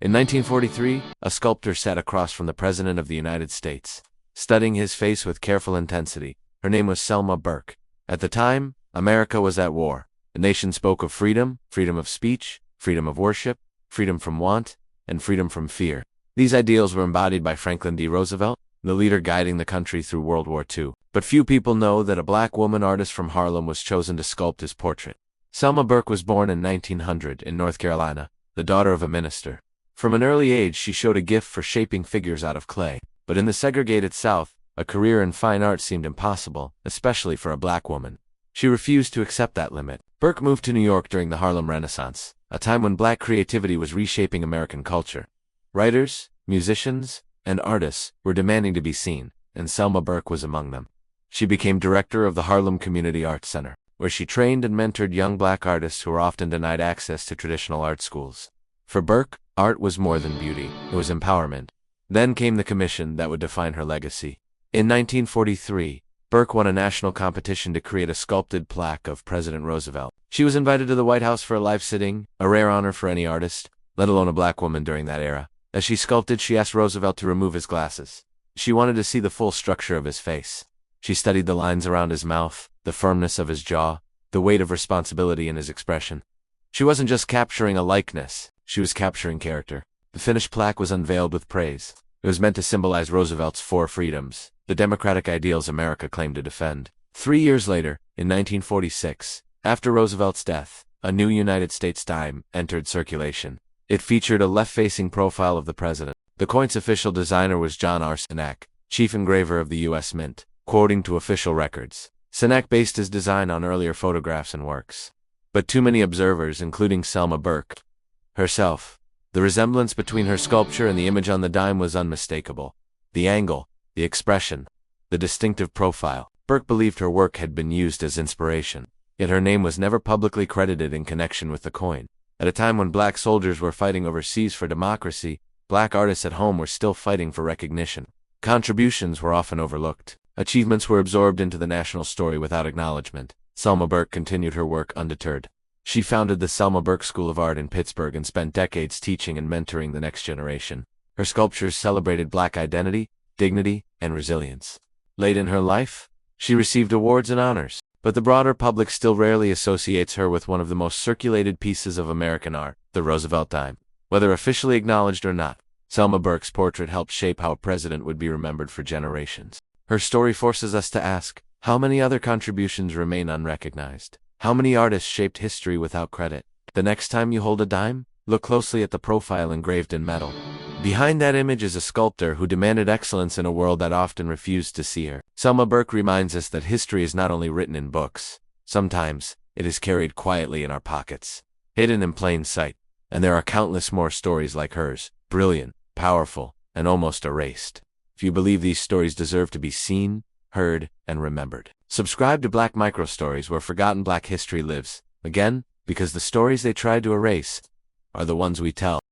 In 1943, a sculptor sat across from the President of the United States, studying his face with careful intensity. Her name was Selma Burke. At the time, America was at war. The nation spoke of freedom, freedom of speech, freedom of worship, freedom from want, and freedom from fear. These ideals were embodied by Franklin D. Roosevelt, the leader guiding the country through World War II. But few people know that a black woman artist from Harlem was chosen to sculpt his portrait. Selma Burke was born in 1900 in North Carolina, the daughter of a minister. From an early age, she showed a gift for shaping figures out of clay. But in the segregated South, a career in fine art seemed impossible, especially for a black woman. She refused to accept that limit. Burke moved to New York during the Harlem Renaissance, a time when black creativity was reshaping American culture. Writers, musicians, and artists were demanding to be seen, and Selma Burke was among them. She became director of the Harlem Community Arts Center, where she trained and mentored young black artists who were often denied access to traditional art schools. For Burke, art was more than beauty, it was empowerment. Then came the commission that would define her legacy. In 1943, Burke won a national competition to create a sculpted plaque of President Roosevelt. She was invited to the White House for a live sitting, a rare honor for any artist, let alone a black woman during that era. As she sculpted, she asked Roosevelt to remove his glasses. She wanted to see the full structure of his face. She studied the lines around his mouth, the firmness of his jaw, the weight of responsibility in his expression. She wasn't just capturing a likeness, she was capturing character. The finished plaque was unveiled with praise. It was meant to symbolize Roosevelt's four freedoms, the democratic ideals America claimed to defend. 3 years later, in 1946, after Roosevelt's death, a new United States dime entered circulation. It featured a left-facing profile of the president. The coin's official designer was John R. Sinnock, chief engraver of the U.S. Mint, quoting to official records. Sinnock based his design on earlier photographs and works. But too many observers, including Selma Burke herself, the resemblance between her sculpture and the image on the dime was unmistakable. The angle, the expression, the distinctive profile. Burke believed her work had been used as inspiration, yet her name was never publicly credited in connection with the coin. At a time when black soldiers were fighting overseas for democracy, black artists at home were still fighting for recognition. Contributions were often overlooked. Achievements were absorbed into the national story without acknowledgement. Selma Burke continued her work undeterred. She founded the Selma Burke School of Art in Pittsburgh and spent decades teaching and mentoring the next generation. Her sculptures celebrated black identity, dignity, and resilience. Late in her life, she received awards and honors, but the broader public still rarely associates her with one of the most circulated pieces of American art, the Roosevelt dime. Whether officially acknowledged or not, Selma Burke's portrait helped shape how a president would be remembered for generations. Her story forces us to ask, how many other contributions remain unrecognized? How many artists shaped history without credit? The next time you hold a dime, look closely at the profile engraved in metal. Behind that image is a sculptor who demanded excellence in a world that often refused to see her. Selma Burke reminds us that history is not only written in books. Sometimes, it is carried quietly in our pockets, hidden in plain sight. And there are countless more stories like hers, brilliant, powerful, and almost erased. If you believe these stories deserve to be seen, heard, and remembered, subscribe to Black Micro Stories, where forgotten black history lives. Again, because the stories they tried to erase are the ones we tell.